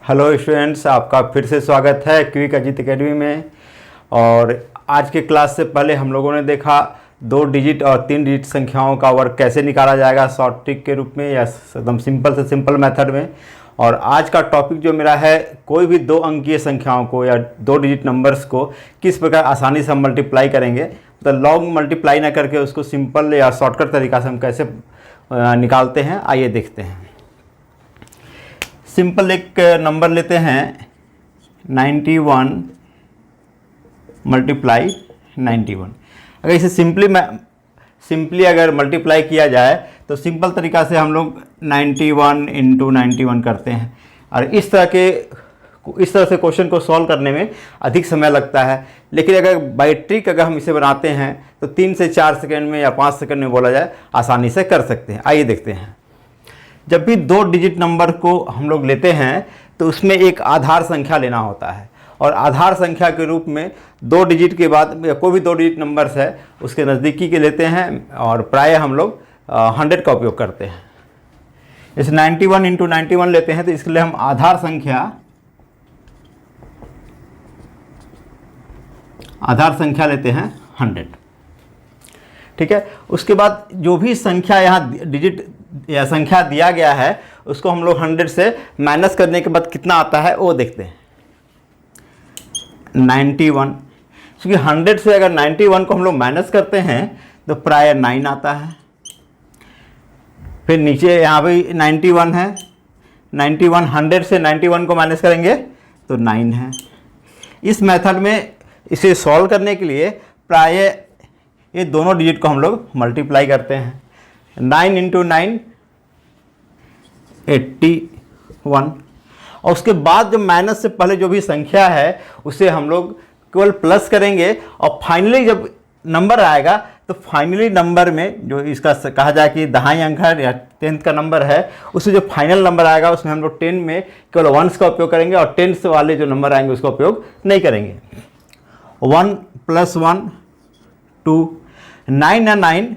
Hello students, आपका फिर से स्वागत है क्विक अजीत एकेडमी में। और आज के क्लास से पहले हम लोगों ने देखा 2 डिजिट और 3 डिजिट संख्याओं का वर्क कैसे निकाला जाएगा शॉर्ट ट्रिक के रूप में या एकदम सिंपल से सिंपल मेथड में। और आज का टॉपिक जो मेरा है, कोई भी 2 अंकीय संख्याओं को या 2 डिजिट नंबर्स को किस प्रकार आसानी से हम मल्टीप्लाई करेंगे, मतलब लॉन्ग मल्टीप्लाई ना करके उसको सिंपल या शॉर्टकट तरीका से हम कैसे निकालते हैं, आइए देखते हैं। सिंपल एक नंबर लेते हैं 91 मल्टीप्लाई 91। अगर इसे सिंपली अगर मल्टीप्लाई किया जाए तो सिंपल तरीका से हम लोग 91 इंटू 91 करते हैं। और इस तरह से क्वेश्चन को सॉल्व करने में अधिक समय लगता है, लेकिन अगर बाय ट्रिक अगर हम इसे बनाते हैं तो 3 से 4 सेकंड में या 5 सेकंड में बोला जाए आसानी से कर सकते हैं। आइए देखते हैं। जब भी 2 डिजिट नंबर को हम लोग लेते हैं तो उसमें एक आधार संख्या लेना होता है, और आधार संख्या के रूप में 2 डिजिट के बाद या कोई भी 2 डिजिट नंबर्स है उसके नज़दीकी के लेते हैं, और प्रायः हम लोग 100 का उपयोग करते हैं। जैसे 91 इंटू 91 लेते हैं तो इसके लिए हम आधार संख्या लेते हैं 100। ठीक है। उसके बाद जो भी संख्या यहाँ डिजिट या संख्या दिया गया है उसको हम लोग 100 से माइनस करने के बाद कितना आता है वो देखते हैं। 91, क्योंकि 100 से अगर 91 को हम लोग माइनस करते हैं तो प्राय 9 आता है। फिर नीचे यहाँ भी 91 है, 91 100 से 91 को माइनस करेंगे तो 9 है। इस मेथड में इसे सॉल्व करने के लिए प्राय ये दोनों डिजिट को हम लोग मल्टीप्लाई करते हैं। 9 इंटू 9 81, और उसके बाद जो माइनस से पहले जो भी संख्या है उसे हम लोग केवल प्लस करेंगे, और फाइनली जब नंबर आएगा तो फाइनली नंबर में जो इसका कहा जाए कि दहाई अंक है या 10th का नंबर है, उससे जो फाइनल नंबर आएगा उसमें हम लोग 10 में केवल 1s का उपयोग करेंगे, और 10s वाले जो नंबर आएंगे उसका उपयोग नहीं करेंगे। 1 + 1 2, 9 या 9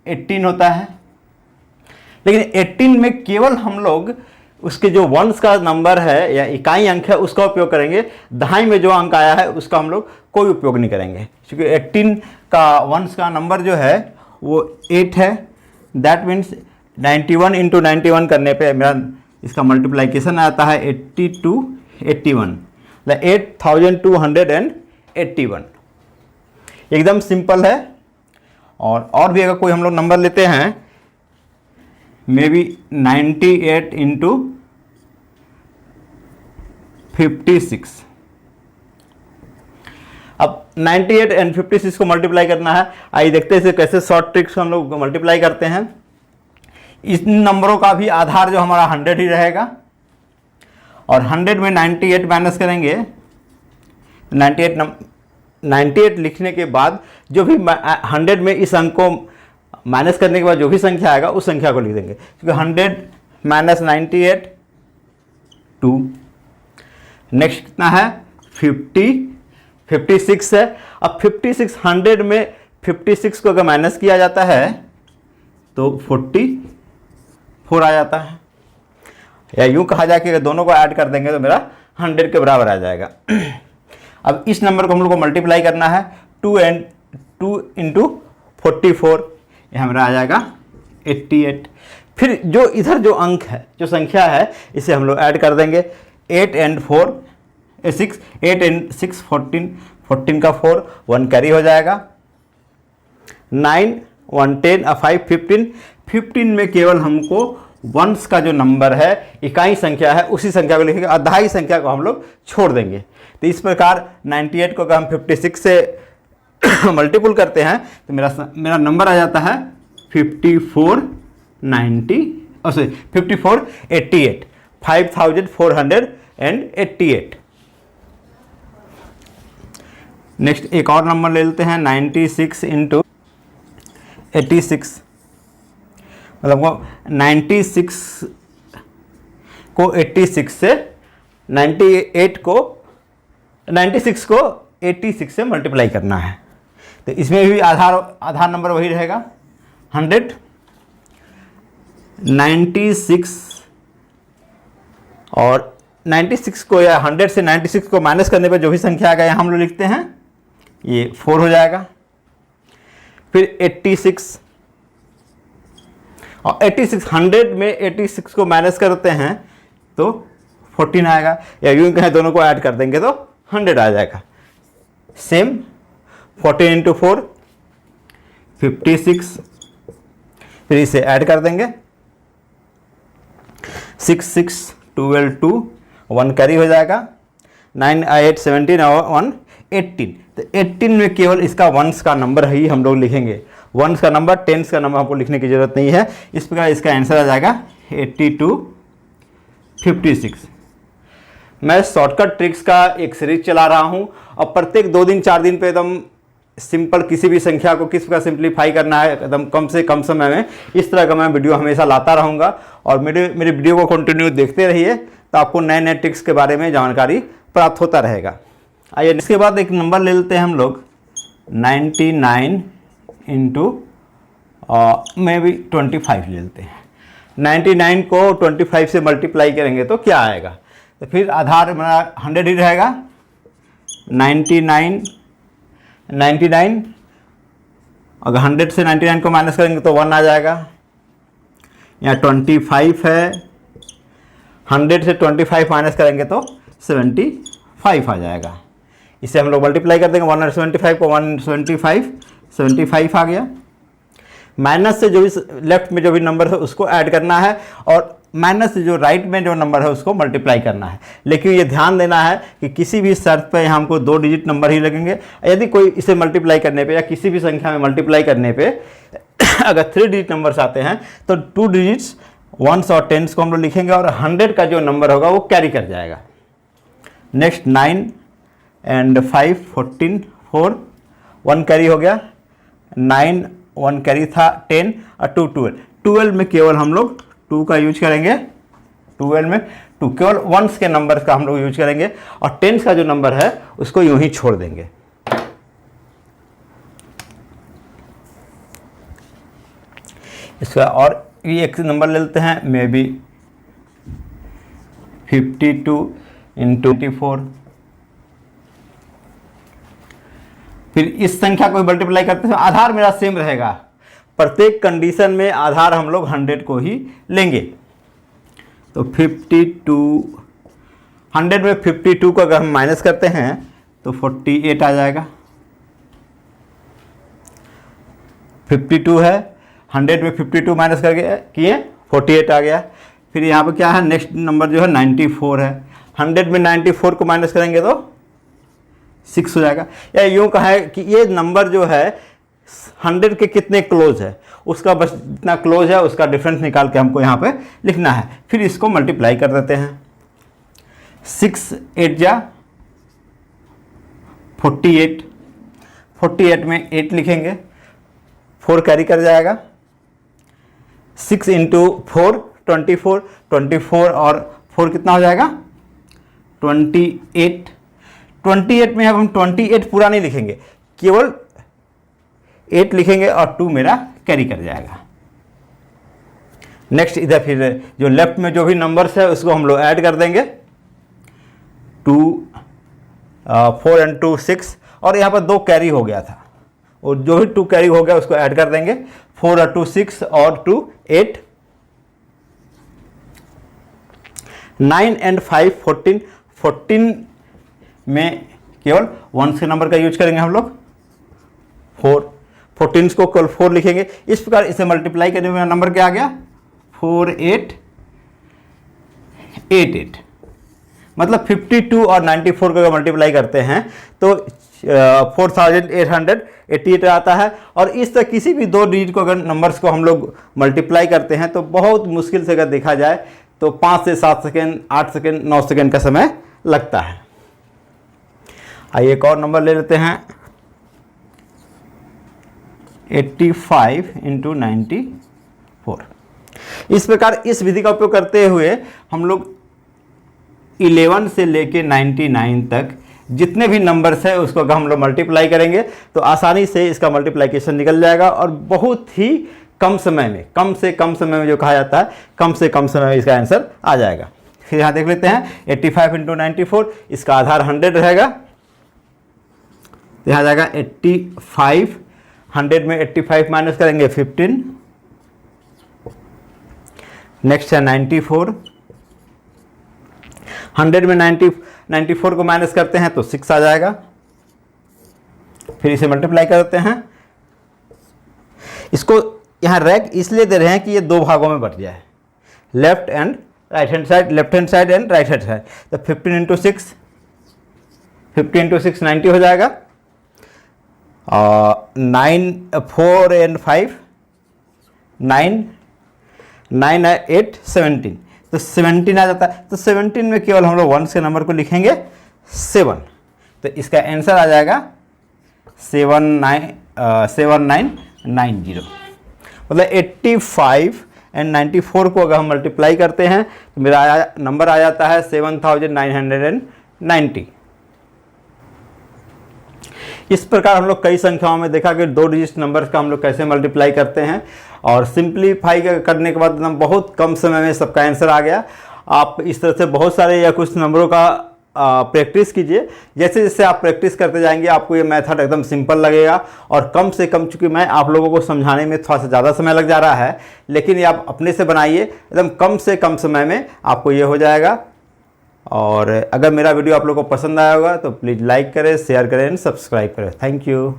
18 होता है। लेकिन 18 में केवल हम लोग उसके जो 1s का नंबर है या इकाई अंक है उसका उपयोग करेंगे। दहाई में जो अंक आया है उसका हम लोग कोई उपयोग नहीं करेंगे, क्योंकि 18 का 1s का नंबर जो है वो 8 है। दैट मीन्स 91 इंटू 91 करने पे मेरा इसका मल्टीप्लाइकेशन आता है 80 to 81, 8281। एकदम सिंपल है। और भी अगर कोई हम लोग नंबर लेते हैं, मे बी 98 इंटू 56। अब 98 एंड 56 को मल्टीप्लाई करना है। आइए देखते हैं इसे कैसे शॉर्ट ट्रिक से हम लोग मल्टीप्लाई करते हैं। इन नंबरों का भी आधार जो हमारा 100 ही रहेगा, और 100 में 98 माइनस करेंगे। 98 लिखने के बाद जो भी 100 में इस अंक को माइनस करने के बाद जो भी संख्या आएगा उस संख्या को लिख देंगे, क्योंकि 100 माइनस 98 2। नेक्स्ट कितना है 56 है। अब 56 100 में 56 को अगर माइनस किया जाता है तो 44 आ जाता है, या यूँ कहा जाए कि अगर दोनों को ऐड कर देंगे तो मेरा 100 के बराबर आ जाएगा। अब इस नंबर को हम लोग को मल्टीप्लाई करना है 2 इंटू 44, यहाँ मेरा आ जाएगा 88। फिर जो इधर जो अंक है, जो संख्या है, इसे हम लोग ऐड कर देंगे। 8 and 6 14, 14 का 4 1 कैरी हो जाएगा। 9 1 10 5 15 में केवल हमको 1s का जो नंबर है, इकाई संख्या है, उसी संख्या को लिखेंगे, आधाई संख्या को हम लोग छोड़ देंगे। तो इस प्रकार 98 को अगर हम 56 से मल्टीपल करते हैं तो मेरा नंबर आ जाता है 5488। 5488। नेक्स्ट एक और नंबर ले लेते हैं 96 इंटू 86। मतलब 96 को 86 से 96 को 86 से मल्टीप्लाई करना है। तो इसमें भी आधार नंबर वही रहेगा 100। 96 और 96 को या 100 से 96 को माइनस करने पर जो भी संख्या आएगा यहाँ हम लोग लिखते हैं ये 4 हो जाएगा। फिर 86 और 86 100 में 86 को माइनस करते हैं तो 14 आएगा, या यूं कहें दोनों को ऐड कर देंगे तो 100 आ जाएगा। सेम 14 इंटू 4 56, फिर इसे ऐड कर देंगे 6 6 12 2 1 कैरी हो जाएगा, 9 8 17 और 1 18। तो 18 में केवल इसका वंस का नंबर ही हम लोग लिखेंगे, वंस का नंबर टेंस का नंबर हमको लिखने की जरूरत नहीं है। इस प्रकार इसका आंसर आ जाएगा 82 56। मैं शॉर्टकट ट्रिक्स का एक सीरीज चला रहा हूं और प्रत्येक 2 दिन 4 दिन पे एकदम सिंपल किसी भी संख्या को किस प्रकार सिंप्लीफाई करना है एकदम कम से कम समय में, इस तरह का मैं वीडियो हमेशा लाता रहूँगा। और मेरे वीडियो को कंटिन्यू देखते रहिए तो आपको नए नए ट्रिक्स के बारे में जानकारी प्राप्त होता रहेगा। आइए इसके बाद एक नंबर ले लेते हैं हम लोग 99 इंटू मे भी 25 ले लेते हैं। 99 को 25 से मल्टीप्लाई करेंगे तो क्या आएगा, तो फिर आधार मेरा 100 ही रहेगा। 99 अगर 100 से 99 को माइनस करेंगे तो 1 आ जाएगा। यहाँ 25 है, 100 से 25 माइनस करेंगे तो 75 आ जाएगा। इसे हम लोग मल्टीप्लाई कर देंगे 175 को 75 आ गया। माइनस से जो भी लेफ्ट में जो भी नंबर है उसको ऐड करना है और माइनस से जो राइट में जो नंबर है उसको मल्टीप्लाई करना है। लेकिन ये ध्यान देना है कि किसी भी शर्त पे हमको 2 डिजिट नंबर ही लगेंगे। यदि कोई इसे मल्टीप्लाई करने पे या किसी भी संख्या में मल्टीप्लाई करने पे अगर 3 डिजिट नंबर्स आते हैं तो 2 डिजिट्स वंस और टेंस को हम लोग लिखेंगे और 100 का जो नंबर होगा वो कैरी कर जाएगा। नेक्स्ट 9 एंड 5 14 4 1 कैरी हो गया, 9 1 कैरी था 10 और 2 12 में केवल हम लोग 2 का यूज करेंगे। 12 में 2 केवल वंस के नंबर का हम लोग यूज करेंगे और टेंस का जो नंबर है उसको यूं ही छोड़ देंगे। इसका और ये एक नंबर ले लेते हैं मे बी 52 इंटू 24। फिर इस संख्या को मल्टीप्लाई करते हैं, आधार मेरा सेम रहेगा। प्रत्येक कंडीशन में आधार हम लोग 100 को ही लेंगे। तो 52 100 में 52 को अगर हम माइनस करते हैं तो 48 आ जाएगा। 52 है, 100 में 52 माइनस करके किए 48 आ गया। फिर यहाँ पे क्या है, नेक्स्ट नंबर जो है 94 है। 100 में 94 को माइनस करेंगे तो 6 हो जाएगा। या यूँ कहा कि ये नंबर जो है 100 के कितने क्लोज है, उसका बस जितना क्लोज है उसका डिफरेंस निकाल के हमको यहाँ पे लिखना है। फिर इसको मल्टीप्लाई कर देते हैं। 6 8 जा 48, 48 में 8 लिखेंगे, 4 कैरी कर जाएगा। 6 इंटू 4 24, 24 और 4 कितना हो जाएगा 28। 28 में अब हम 28 पूरा नहीं लिखेंगे, केवल 8 लिखेंगे और 2 मेरा कैरी कर जाएगा। नेक्स्ट इधर फिर जो लेफ्ट में जो भी नंबर्स है उसको हम लोग ऐड कर देंगे। 2 4 एंड 2 6 और यहाँ पर 2 कैरी हो गया था और जो भी 2 कैरी हो गया उसको ऐड कर देंगे। 4 और 2 6 और 2 8। 9 एंड 5 14, 14 में केवल वंस के नंबर का यूज करेंगे हम लोग। 4 14 को केवल 4 लिखेंगे। इस प्रकार इसे मल्टीप्लाई करने में नंबर क्या आ गया 4888। मतलब 52 और 94 को मल्टीप्लाई करते हैं तो 4888 आता है। और इस तरह किसी भी 2 डिजिट को अगर नंबर्स को हम लोग मल्टीप्लाई करते हैं तो बहुत मुश्किल से अगर देखा जाए तो 5 से 7 सेकेंड 8 सेकेंड 9 सेकेंड का समय लगता है। आइए एक और नंबर ले लेते हैं 85 इंटू 94। इस प्रकार इस विधि का उपयोग करते हुए हम लोग 11 से लेके 99 तक जितने भी नंबर्स है उसको अगर हम लोग मल्टीप्लाई करेंगे तो आसानी से इसका मल्टीप्लिकेशन निकल जाएगा और बहुत ही कम समय में, कम से कम समय में जो कहा जाता है कम से कम समय में इसका आंसर आ जाएगा। फिर यहाँ देख लेते हैं 85 इंटू 94, इसका आधार 100 रहेगा, तो यहाँ जाएगा 85, 100 में 85 माइनस करेंगे 15, नेक्स्ट है 94, 100 में 94 को माइनस करते हैं तो 6 आ जाएगा, फिर इसे मल्टीप्लाई करते हैं। इसको यहाँ रैक इसलिए दे रहे हैं कि ये दो भागों में बट जाए, left and right hand side, left hand side and right hand side. तो 15 इंटू 6, 90 हो जाएगा, और 9 4 एंड 5 9 9 है 8 17, तो 17 आ जाता है। तो 17 में केवल हम लोग 1 के नंबर को लिखेंगे 7, तो इसका आंसर आ जाएगा 7990। मतलब 85 एंड 94 को अगर हम मल्टीप्लाई करते हैं तो मेरा नंबर आ जाता है 7990। इस प्रकार हम लोग कई संख्याओं में देखा कि 2 डिजिट नंबर्स का हम लोग कैसे मल्टीप्लाई करते हैं, और सिंप्लीफाई करने के बाद एकदम बहुत कम समय में सबका आंसर आ गया। आप इस तरह से बहुत सारे या कुछ नंबरों का प्रैक्टिस कीजिए। जैसे जैसे आप प्रैक्टिस करते जाएंगे आपको ये मेथड एकदम सिंपल लगेगा, और कम से कम, चूंकि मैं आप लोगों को समझाने में थोड़ा सा ज़्यादा समय लग जा रहा है, लेकिन ये आप अपने से बनाइए, एकदम कम से कम समय में आपको ये हो जाएगा। और अगर मेरा वीडियो आप लोगों को पसंद आया होगा तो प्लीज़ लाइक करें, शेयर करें, सब्सक्राइब करें। Thank you.